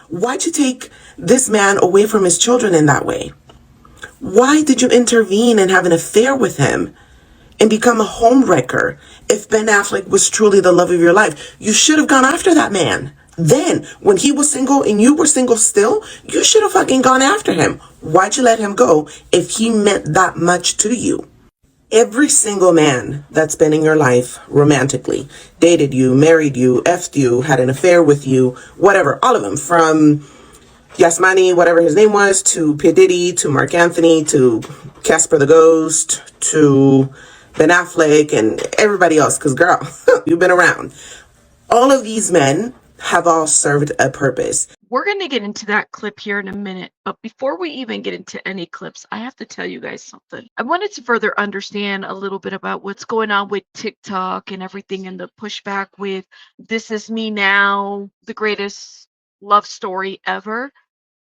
Why'd you take this man away from his children in that way? Why did you intervene and have an affair with him and become a homewrecker? If Ben Affleck was truly the love of your life, you should have gone after that man. Then, when he was single and you were single still, you should have fucking gone after him. Why'd you let him go if he meant that much to you? Every single man that's been in your life romantically, dated you, married you, effed you, had an affair with you, whatever, all of them, from Yasmani, whatever his name was, to P. Diddy, to Mark Anthony, to Casper the Ghost, to Ben Affleck, and everybody else, because girl, you've been around. All of these men have all served a purpose. We're going to get into that clip here in a minute, but before we even get into any clips, I have to tell you guys something. I wanted to further understand a little bit about what's going on with TikTok and everything and the pushback with This Is Me Now, the greatest love story ever.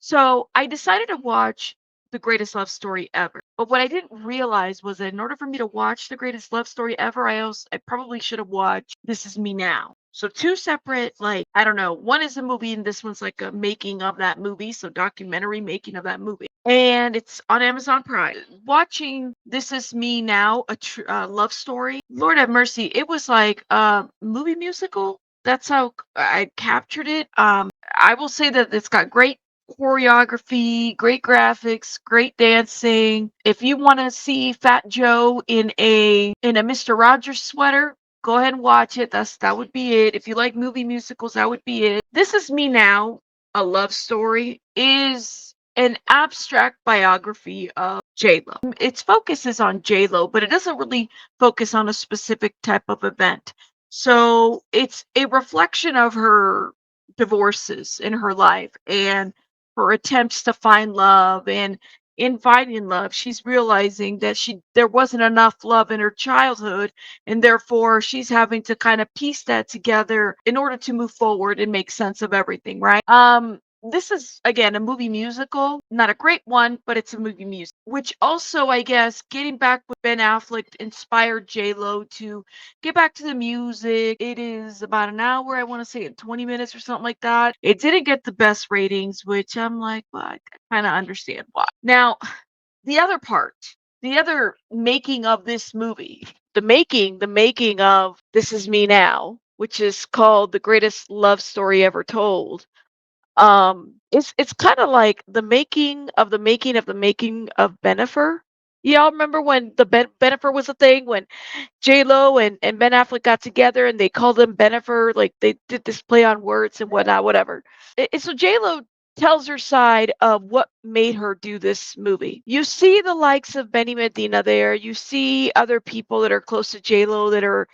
So I decided to watch The Greatest Love Story Ever. But what I didn't realize was that in order for me to watch The Greatest Love Story Ever, I probably should have watched This Is Me Now. So two separate, like, I don't know, one is a movie and this one's like a making of that movie, so documentary making of that movie. And it's on Amazon Prime. Watching This Is Me Now, a love story, Lord have mercy, it was like a movie musical. That's how I captured it. I will say that it's got great choreography, great graphics, great dancing. If you want to see Fat Joe in a Mr. Rogers sweater, go ahead and watch it. That would be it. If you like movie musicals, that would be it. This Is Me Now, a love story, is an abstract biography of JLO. Its focus is on JLO, but it doesn't really focus on a specific type of event. So it's a reflection of her divorces in her life and her attempts to find love, and in finding love she's realizing that there wasn't enough love in her childhood, and therefore she's having to kind of piece that together in order to move forward and make sense of everything, right? This is again a movie musical, not a great one, but it's a movie music, which also, I guess, getting back with Ben Affleck inspired J-Lo to get back to the music. It is about an hour, I want to say, 20 minutes or something like that. It didn't get the best ratings, which I'm like, well, I kind of understand why. Now, the other part, the other making of this movie, the making of This Is Me Now, which is called The Greatest Love Story Ever Told. It's kind of like the making of the making of the making of Benifer. Y'all remember when the Benifer was a thing, when J Lo and Ben Affleck got together and they called him Benifer, like they did this play on words and whatnot, whatever. So J Lo tells her side of what made her do this movie. You see the likes of Benny Medina there. You see other people that are close to J Lo that are,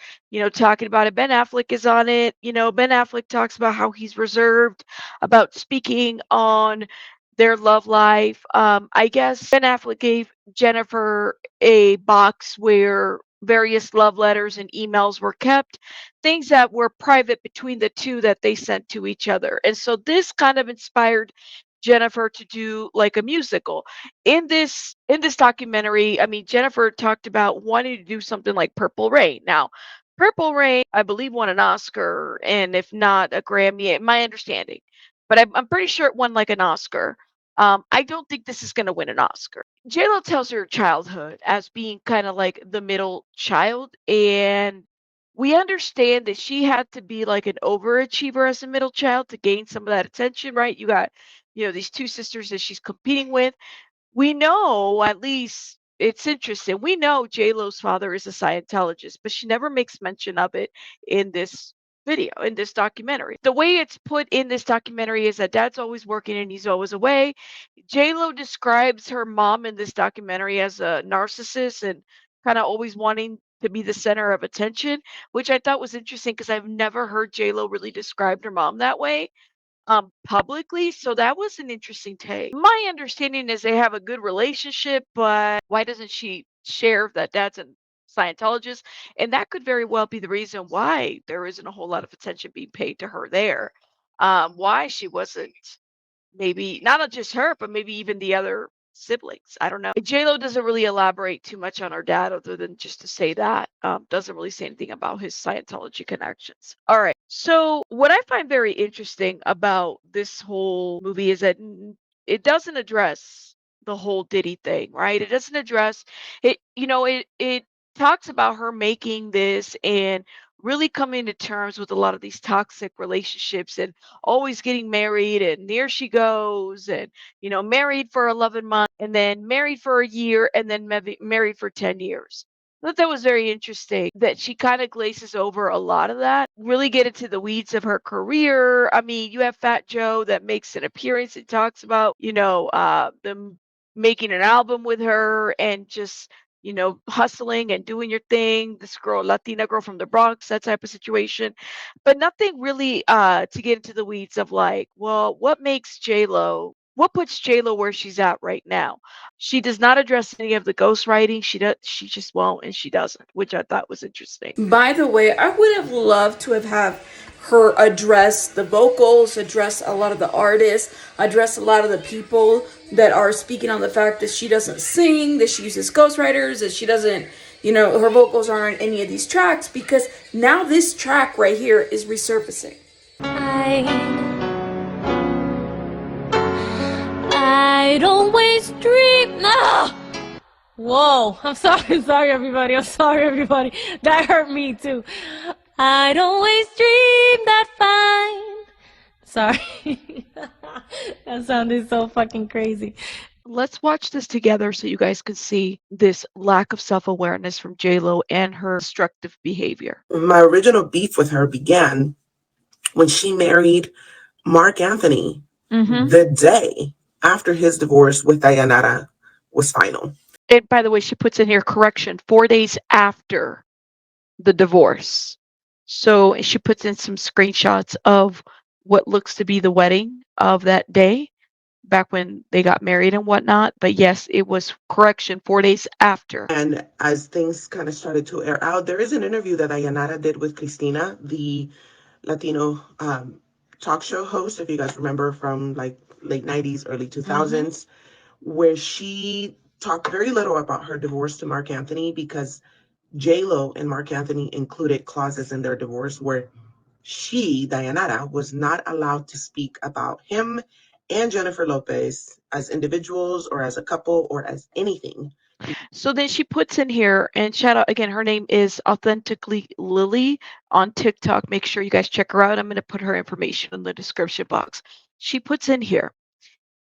talking about it. Ben Affleck is on it. Ben Affleck talks about how he's reserved about speaking on their love life. I guess Ben Affleck gave Jennifer a box where various love letters and emails were kept, things that were private between the two that they sent to each other. And so this kind of inspired Jennifer to do like a musical. In this documentary, I mean, Jennifer talked about wanting to do something like Purple Rain. Now, Purple Rain, I believe, won an Oscar, and if not a Grammy, my understanding. But I'm pretty sure it won like an Oscar. I don't think this is going to win an Oscar. JLo tells her childhood as being kind of like the middle child, and we understand that she had to be like an overachiever as a middle child to gain some of that attention, right? You got, these two sisters that she's competing with. We know, at least it's interesting. We know JLo's father is a Scientologist, but she never makes mention of it in this video, in this documentary. The way it's put in this documentary is that dad's always working and he's always away. JLo describes her mom in this documentary as a narcissist and kind of always wanting to be the center of attention, which I thought was interesting because I've never heard JLo really describe her mom that way publicly. So that was an interesting take. My understanding is they have a good relationship, but why doesn't she share that dad's a Scientologist? And that could very well be the reason why there isn't a whole lot of attention being paid to her there. Why she wasn't, maybe not just her, but maybe even the other siblings. I don't know. JLo doesn't really elaborate too much on her dad other than just to say that. Doesn't really say anything about his Scientology connections. All right. So, what I find very interesting about this whole movie is that it doesn't address the whole Diddy thing, right? It doesn't address it, it talks about her making this and really coming to terms with a lot of these toxic relationships and always getting married and there she goes and married for 11 months and then married for a year and then married for 10 years. I thought that was very interesting that she kind of glazes over a lot of that, really get into the weeds of her career. I mean, you have Fat Joe that makes an appearance and talks about, them making an album with her and just, hustling and doing your thing. This girl, Latina girl from the Bronx, that type of situation. But nothing really to get into the weeds of like, well, what puts J-Lo where she's at right now? She does not address any of the ghostwriting. She just won't and she doesn't, which I thought was interesting. By the way, I would have loved to have her address the vocals, address a lot of the artists, address a lot of the people that are speaking on the fact that she doesn't sing, that she uses ghostwriters, that she doesn't, her vocals aren't on any of these tracks, because now this track right here is resurfacing. I don't waste dream. No. Whoa, I'm sorry, sorry everybody, I'm sorry everybody. That hurt me too. I don't always dream that fine. Sorry. That sounded so fucking crazy. Let's watch this together so you guys can see this lack of self-awareness from J-Lo and her destructive behavior. My original beef with her began when she married Mark Anthony the day after his divorce with Dayanara was final. And by the way, she puts in here correction 4 days after the divorce. So she puts in some screenshots of what looks to be the wedding of that day, back when they got married and whatnot. But yes, it was correction 4 days after. And as things kind of started to air out, there is an interview that Dayanara did with Cristina, the Latino talk show host, if you guys remember, from like late 90s, early 2000s, where she talked very little about her divorce to Mark Anthony because JLo and Mark Anthony included clauses in their divorce where she, Dayanara, was not allowed to speak about him and Jennifer Lopez as individuals or as a couple or as anything. So then she puts in here, and shout out again, her name is Authentically Lily on TikTok. Make sure you guys check her out. I'm going to put her information in the description box. She puts in here,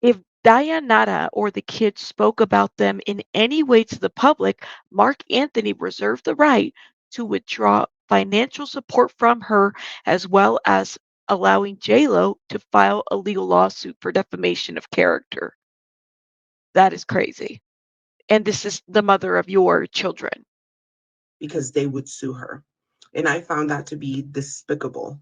if Dayanara or the kids spoke about them in any way to the public, Mark Anthony reserved the right to withdraw financial support from her, as well as allowing JLo to file a legal lawsuit for defamation of character. That is crazy. And this is the mother of your children. Because they would sue her. And I found that to be despicable.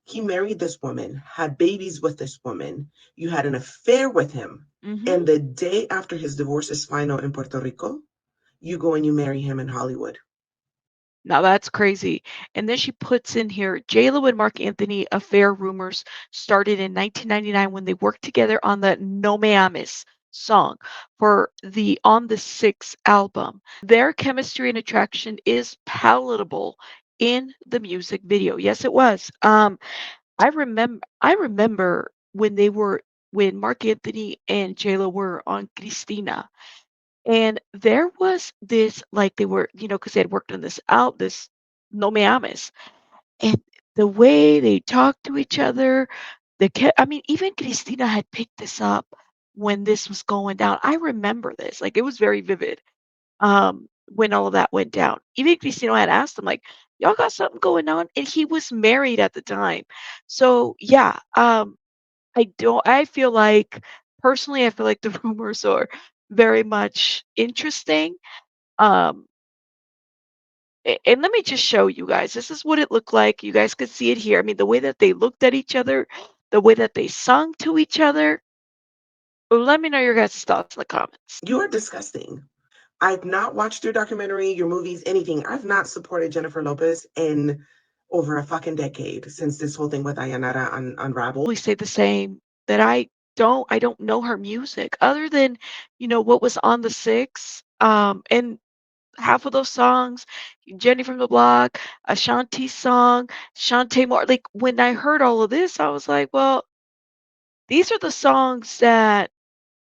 He married this woman, had babies with this woman. You had an affair with him. And the day after his divorce is final in Puerto Rico, you go and you marry him in Hollywood. Now that's crazy. And then she puts in here, JLo and Mark Anthony affair rumors started in 1999 when they worked together on the No Me Ames song for the On the Six album. Their chemistry and attraction is palatable in the music video. Yes, it was. I remember when Mark Anthony and JLo were on Cristina. And there was this, like they were, because they had worked on this No Me Ames. And the way they talked to each other, I mean, even Cristina had picked this up when this was going down. I remember this, like it was very vivid when all of that went down. Even Cristina had asked him, like, y'all got something going on? And he was married at the time. So yeah, I feel like, personally, I feel like the rumors are very much interesting. Um, and let me just show you guys. This is what it looked like. You guys could see it here. I mean, the way that they looked at each other, the way that they sung to each other. Let me know your guys' thoughts in the comments. You are disgusting. I've not watched your documentary, your movies, anything. I've not supported Jennifer Lopez in over a fucking decade since this whole thing with Ayanara unraveled. We say the same, that I don't know her music other than, what was on the six. And half of those songs, Jenny from the Block, Ashanti song, Shantae Moore. Like when I heard all of this, I was like, well, these are the songs that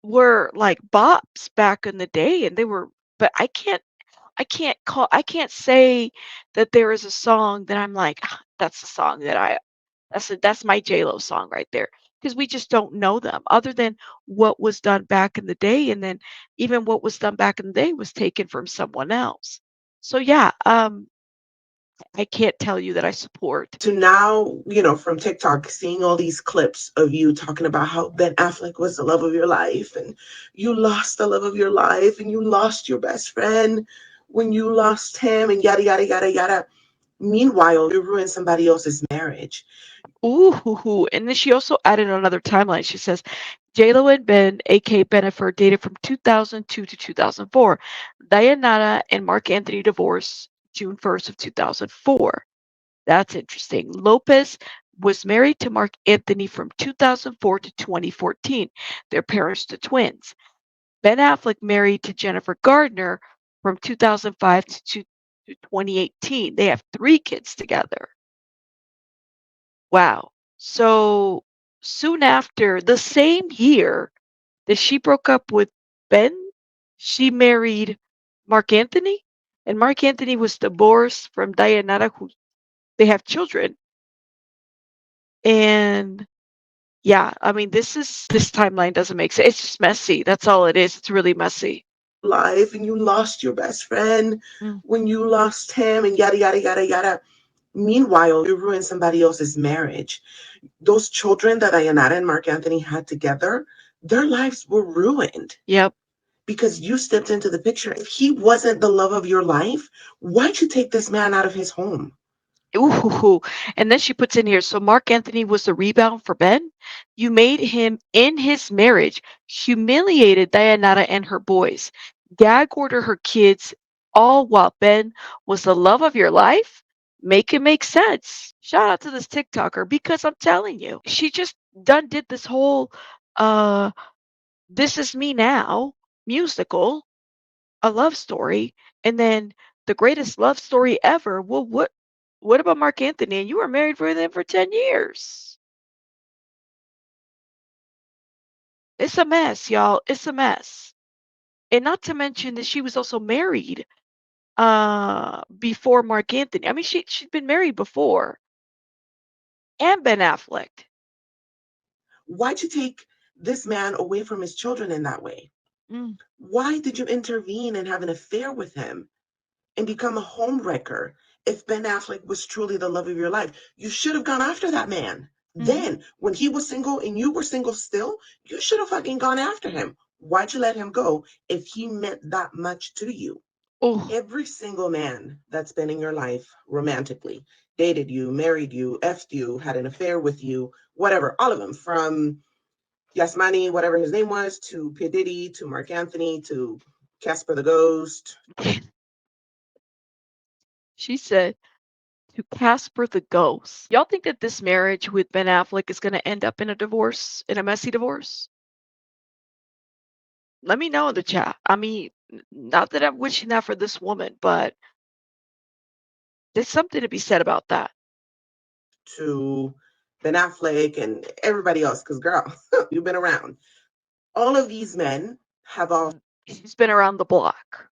were like bops back in the day, and they were. But I can't say that there is a song that I'm like, "Ah, that's the song that that's my JLO song right there," because we just don't know them other than what was done back in the day, and then even what was done back in the day was taken from someone else. So yeah, I can't tell you that I support. To now, from TikTok, seeing all these clips of you talking about how Ben Affleck was the love of your life and you lost the love of your life and you lost your best friend when you lost him and yada, yada, yada, yada. Meanwhile, you ruined somebody else's marriage. Ooh, and then she also added another timeline. She says, JLo and Ben, aka Bennifer, dated from 2002 to 2004. Diana and Mark Anthony divorced June 1st of 2004. That's interesting. Lopez was married to Mark Anthony from 2004 to 2014. Their parents are twins. Ben Affleck married to Jennifer Gardner from 2005 to 2018. They have 3 kids together. Wow. So soon after, the same year that she broke up with Ben, she married Mark Anthony, and Mark Anthony was divorced from Diana, who they have children. And yeah, I mean, this timeline doesn't make sense. It's just messy. That's all it is. It's really messy. Life and you lost your best friend Mm. when you lost him and yada, yada, yada, yada. Meanwhile, you ruined somebody else's marriage. Those children that Diana and Mark Anthony had together, their lives were ruined Yep. because you stepped into the picture. If he wasn't the love of your life, why'd you take this man out of his home? Ooh, and then she puts in here, so Mark Anthony was the rebound for Ben. You made him in his marriage, humiliated Diana and her boys, gag order her kids, all while Ben was the love of your life? Make it make sense. Shout out to this TikToker because I'm telling you, she just done did this whole uh This Is Me Now musical, a love story, and then the greatest love story ever. Well, what about Mark Anthony? And you were married for them for 10 years. It's a mess, y'all. It's a mess. And not to mention that she was also married before Mark Anthony. I mean, she'd been married before. And Ben Affleck. Why'd you take this man away from his children in that way? Mm, Why did you intervene and have an affair with him and become a homewrecker if Ben Affleck was truly the love of your life? You should have gone after that man. mhm. Then, when he was single and you were single still, you should have fucking gone after him. Why'd you let him go if he meant that much to you? Oh, Every single man that's been in your life romantically, dated you, married you, effed you, had an affair with you, whatever, all of them, from Yes Money, whatever his name was, to P. Diddy, to Mark Anthony, to Casper the Ghost. she said to Casper the Ghost. Y'all think that this marriage with Ben Affleck is going to end up in a divorce, in a messy divorce? Let me know in the chat. I mean, not that I'm wishing that for this woman, but there's something to be said about that. To Ben Affleck and everybody else, because girl, you've been around. All of these men have all He's been around the block,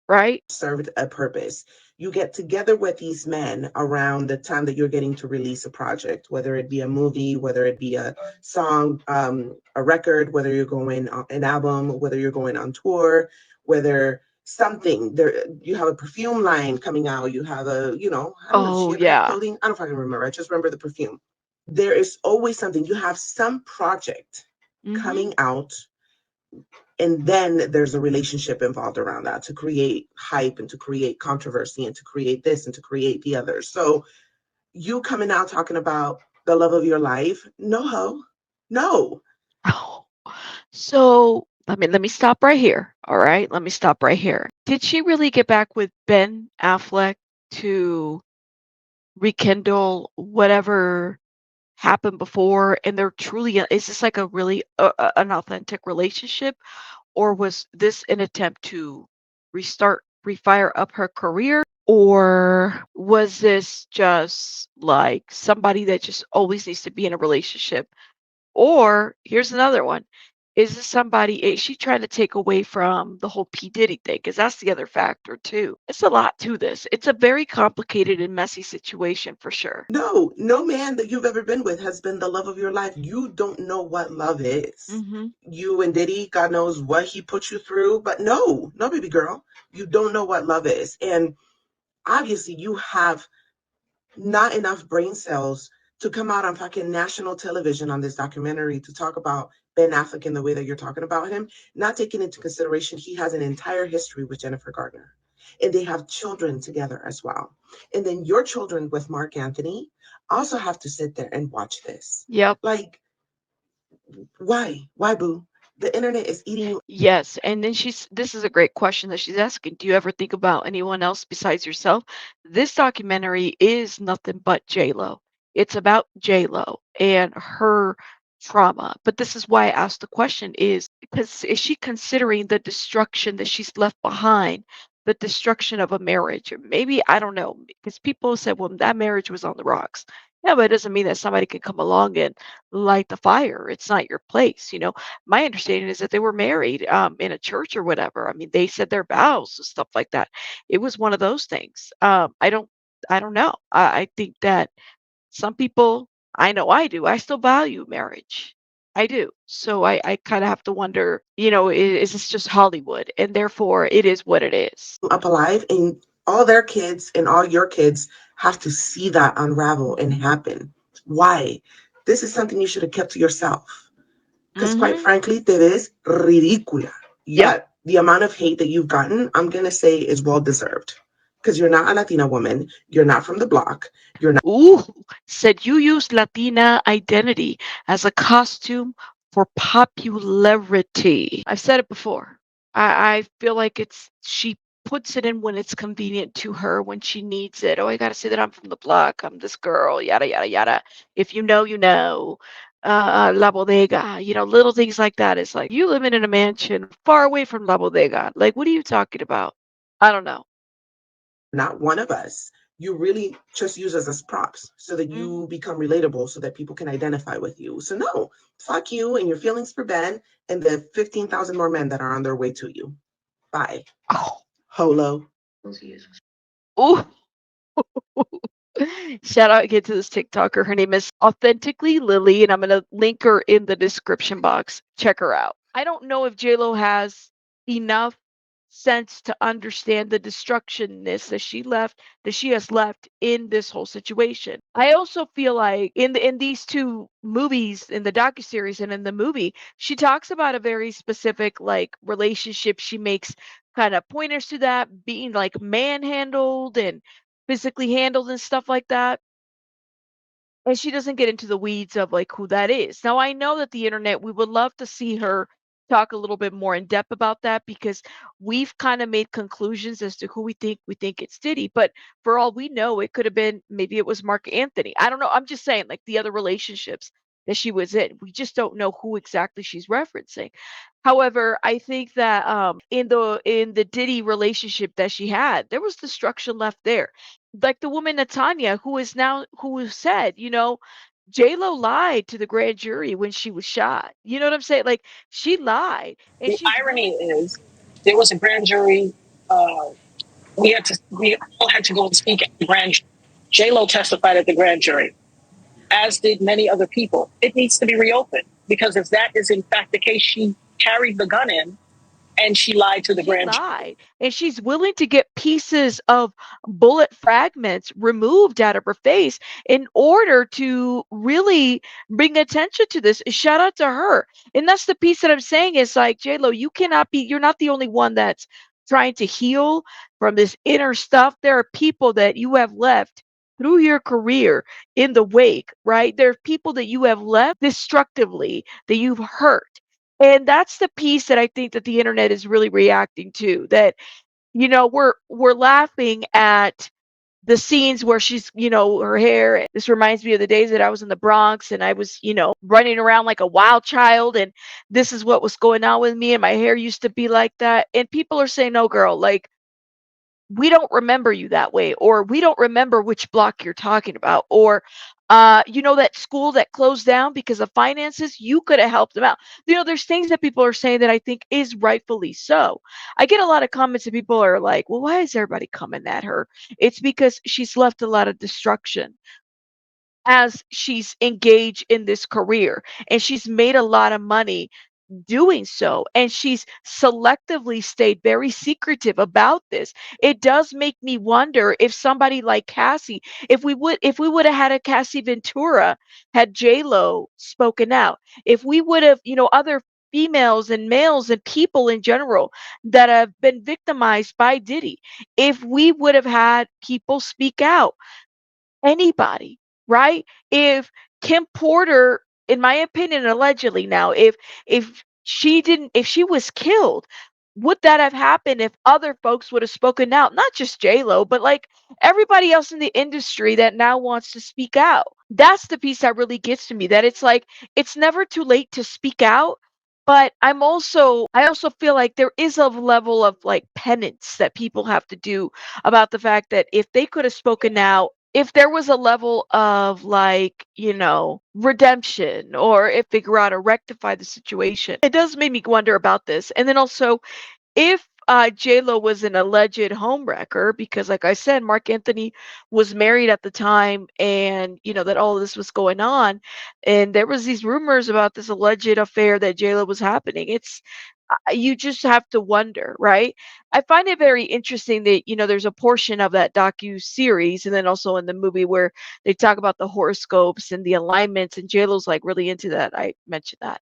right? served a purpose. You get together with these men around the time that you're getting to release a project, whether it be a movie, whether it be a song, a record, whether you're going on an album, whether you're going on tour, whether something there, you have a perfume line coming out, you have a, I don't know, does she Oh, have a hair yeah. clothing? I don't fucking remember. I just remember the perfume. There is always something. You have some project Hmm. coming out, and then there's a relationship involved around that to create hype and to create controversy and to create this and to create the other. So you coming out talking about the love of your life, no ho, no. Oh. So let me stop right here. All right. Let me stop right here. Did she really get back with Ben Affleck to rekindle whatever happened before? And they're truly, is this like a really an authentic relationship? Or was this an attempt to restart refire up her career? Or was this just like somebody that just always needs to be in a relationship? Or here's another one. Is this somebody, is she trying to take away from the whole P. Diddy thing? Because that's the other factor too. It's a lot to this. It's a very complicated and messy situation for sure. No, no man that you've ever been with has been the love of your life. You don't know what love is. Hmm. You and Diddy, God knows what he put you through, but no, baby girl, you don't know what love is. And obviously, you have not enough brain cells to come out on fucking national television on this documentary to talk about Ben Affleck in the way that you're talking about him, not taking into consideration he has an entire history with Jennifer Gardner. And they have children together as well. And then your children with Mark Anthony also have to sit there and watch this. Yep. Like, why? Why, boo? The internet is eating you. Yes. And then this is a great question that she's asking. Do you ever think about anyone else besides yourself? This documentary is nothing but JLo. It's about JLo and her trauma. But this is why I asked the question is because is she considering the destruction that she's left behind, the destruction of a marriage? Or maybe, I don't know, because people said, well, that marriage was on the rocks. Yeah, but it doesn't mean that somebody can come along and light the fire. It's not your place, you know. My understanding is that they were married in a church or whatever. I mean, they said their vows and stuff like that. It was one of those things. I don't know. I think that some people, I know I do. I still value marriage. I do. So I kind of have to wonder, is this just Hollywood? And therefore, it is what it is. Up alive, and all their kids and all your kids have to see that unravel and happen. Why? This is something you should have kept to yourself. Because quite Hmm. frankly, te ves ridícula. Yet the amount of hate that you've gotten, I'm going to say is well deserved. Because you're not a Latina woman. You're not from the block. You're not. Ooh, said you used Latina identity as a costume for popularity. I've said it before. I feel like she puts it in when it's convenient to her, when she needs it. Oh, I gotta say that I'm from the block. I'm this girl. Yada yada yada. If you know, you know. La bodega. Little things like that. It's like you living in a mansion far away from La bodega. Like, what are you talking about? I don't know. Not one of us. You really just use us as props so that Mm. you become relatable so that people can identify with you. So, no, fuck you and your feelings for Ben and the 15,000 more men that are on their way to you. Bye. Oh. Holo. Ooh. Shout out again to this TikToker. Her name is Authentically Lily, and I'm going to link her in the description box. Check her out. I don't know if JLo has enough sense to understand the destructionness that she has left in this whole situation. I also feel like in these two movies, in the docuseries and in the movie, she talks about a very specific like relationship. She makes kind of pointers to that being like manhandled and physically handled and stuff like that. And she doesn't get into the weeds of like who that is. Now I know that the internet, we would love to see her talk a little bit more in depth about that because we've kind of made conclusions as to who we think it's Diddy. But for all we know, it could have been, maybe it was Mark Anthony. I don't know. I'm just saying, like the other relationships that she was in. We just don't know who exactly she's referencing. However, I think that in the Diddy relationship that she had, there was destruction left there. Like the woman Natanya, who said, JLo lied to the grand jury when she was shot. You know what I'm saying? Like she lied, and The she's irony willing. is, there was a grand jury. Uh, we all had to go and speak at the grand. JLo testified at the grand jury, as did many other people. It needs to be reopened because if that is in fact the case, she carried the gun in and she lied to the She grand jury. lied, and she's willing to get pieces of bullet fragments removed out of her face in order to really bring attention to this. Shout out to her. And that's the piece that I'm saying is like, JLo, you're not the only one that's trying to heal from this inner stuff. There are people that you have left through your career in the wake, right? There are people that you have left destructively that you've hurt. And that's the piece that I think that the internet is really reacting to. That we're laughing at the scenes where she's, her hair. This reminds me of the days that I was in the Bronx and I was, running around like a wild child, and this is what was going on with me, and my hair used to be like that. And people are saying, "No, girl, like we don't remember you that way, or we don't remember which block you're talking about, or that school that closed down because of finances, you could have helped them out. There's things that people are saying that I think is rightfully so. I get a lot of comments and people are like, well, why is everybody coming at her? It's because she's left a lot of destruction as she's engaged in this career, and she's made a lot of money doing so, and she's selectively stayed very secretive about this. It does make me wonder if somebody like Cassie, if we would have had a Cassie Ventura, had JLo spoken out, if we would have, other females and males and people in general that have been victimized by Diddy, if we would have had people speak out, anybody, right? If Kim Porter, in my opinion, allegedly now, if she was killed, would that have happened if other folks would have spoken out? Not just J-Lo, but like everybody else in the industry that now wants to speak out. That's the piece that really gets to me, that it's like it's never too late to speak out. But I also feel like there is a level of like penance that people have to do about the fact that if they could have spoken out, if there was a level of like, redemption, or if figure out to rectify the situation. It does make me wonder about this. And then also, if JLo was an alleged homewrecker, because like I said, Mark Anthony was married at the time, and that all of this was going on, and there was these rumors about this alleged affair that JLo was happening. It's you just have to wonder, right? I find it very interesting that there's a portion of that docu series, and then also in the movie, where they talk about the horoscopes and the alignments, and JLo's like really into that. I mentioned that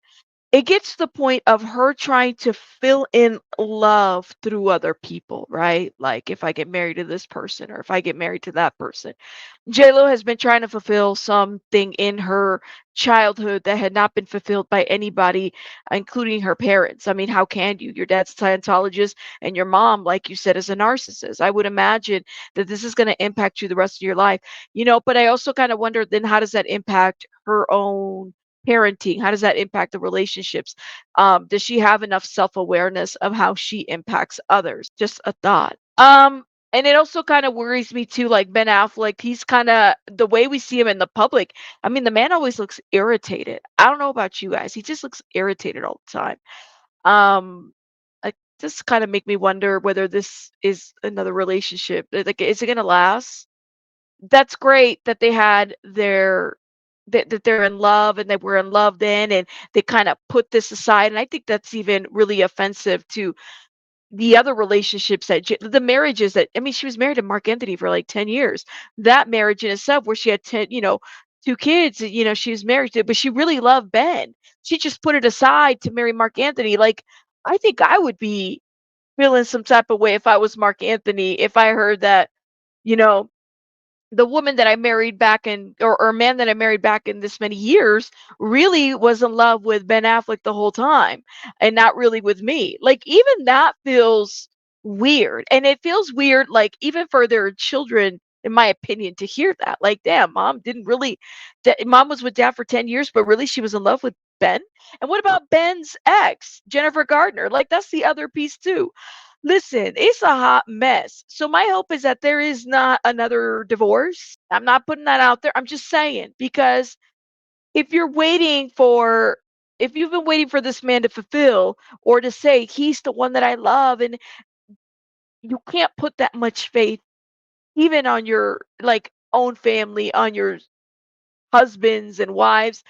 it gets to the point of her trying to fill in love through other people, right? Like, if I get married to this person, or if I get married to that person. JLo has been trying to fulfill something in her childhood that had not been fulfilled by anybody, including her parents. I mean, how can you? Your dad's a Scientologist, and your mom, like you said, is a narcissist. I would imagine that this is going to impact you the rest of your life. But I also kind of wonder, then how does that impact her own parenting? How does that impact the relationships? Does she have enough self-awareness of how she impacts others? Just a thought. And it also kind of worries me too, like Ben Affleck, he's kind of, the way we see him in the public. I mean, the man always looks irritated. I don't know about you guys. He just looks irritated all the time. Like, just kind of make me wonder whether this is another relationship. Like, is it gonna last? That's great that they had that they're in love, and they were in love then, and they kind of put this aside. And I think that's even really offensive to the other relationships that the marriages that, I mean, she was married to Mark Anthony for like 10 years. That marriage in itself, where she had 10, 2 kids, she was married to, but she really loved Ben. She just put it aside to marry Mark Anthony. Like, I think I would be feeling some type of way if I was Mark Anthony, if I heard that, you know, the woman that I married back in, or man that I married back in this many years, really was in love with Ben Affleck the whole time, and not really with me. Like, even that feels weird. And it feels weird, like, even for their children, in my opinion, to hear that. Like, damn, mom didn't really, mom was with dad for 10 years, but really she was in love with Ben. And what about Ben's ex, Jennifer Gardner? Like, that's the other piece too. Listen, it's a hot mess. So my hope is that there is not another divorce. I'm not putting that out there. I'm just saying, because if you're waiting for, if you've been waiting for this man to fulfill, or to say he's the one that I love, and you can't put that much faith even on your like own family, on your husbands and wives,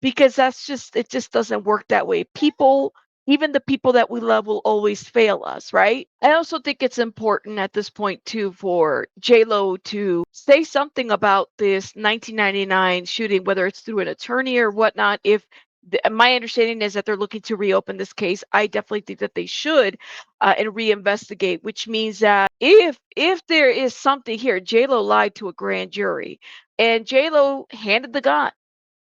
because that's just, it just doesn't work that way. People, even the people that we love, will always fail us, right? I also think it's important at this point too for J-Lo to say something about this 1999 shooting, whether it's through an attorney or whatnot. If my understanding is that they're looking to reopen this case, I definitely think that they should, and reinvestigate. Which means that if there is something here, J-Lo lied to a grand jury, and J-Lo handed the gun.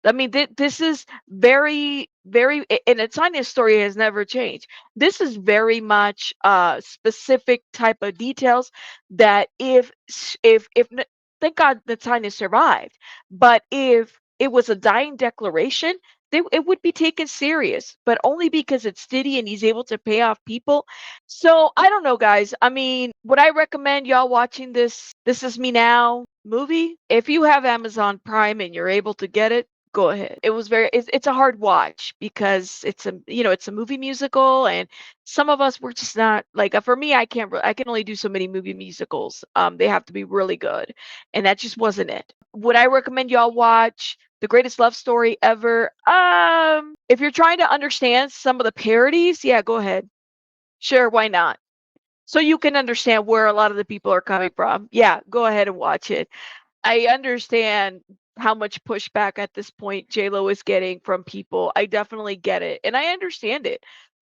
I mean, this is very, very, and it's on, his story has never changed. This is very much specific type of details that thank God that Tanya survived, but if it was a dying declaration, it would be taken serious, but only because it's Diddy and he's able to pay off people. So I don't know, guys. I mean, would I recommend y'all watching This Is Me Now movie? If you have Amazon Prime and you're able to get it, go ahead. It's a hard watch because it's a movie musical, and some of us were just not like, for me, I can only do so many movie musicals. They have to be really good, and that just wasn't it. Would I recommend y'all watch The Greatest Love Story Ever? If you're trying to understand some of the parodies, yeah, go ahead. Sure, why not? So you can understand where a lot of the people are coming from. Yeah, go ahead and watch it. I understand how much pushback at this point JLo is getting from people. I definitely get it, and I understand it.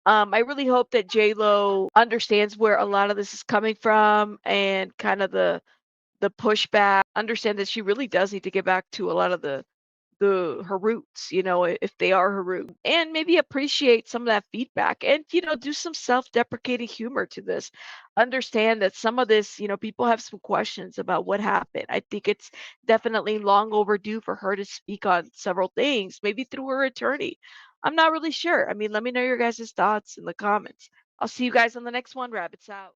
I really hope that JLo understands where a lot of this is coming from and kind of the pushback. Understand that she really does need to get back to a lot of her roots, if they are her root, and maybe appreciate some of that feedback, and do some self-deprecating humor to this. Understand that some of this, people have some questions about what happened. I think it's definitely long overdue for her to speak on several things, maybe through her attorney. I'm not really sure. I mean, let me know your guys' thoughts in the comments. I'll see you guys on the next one. Rabbits out.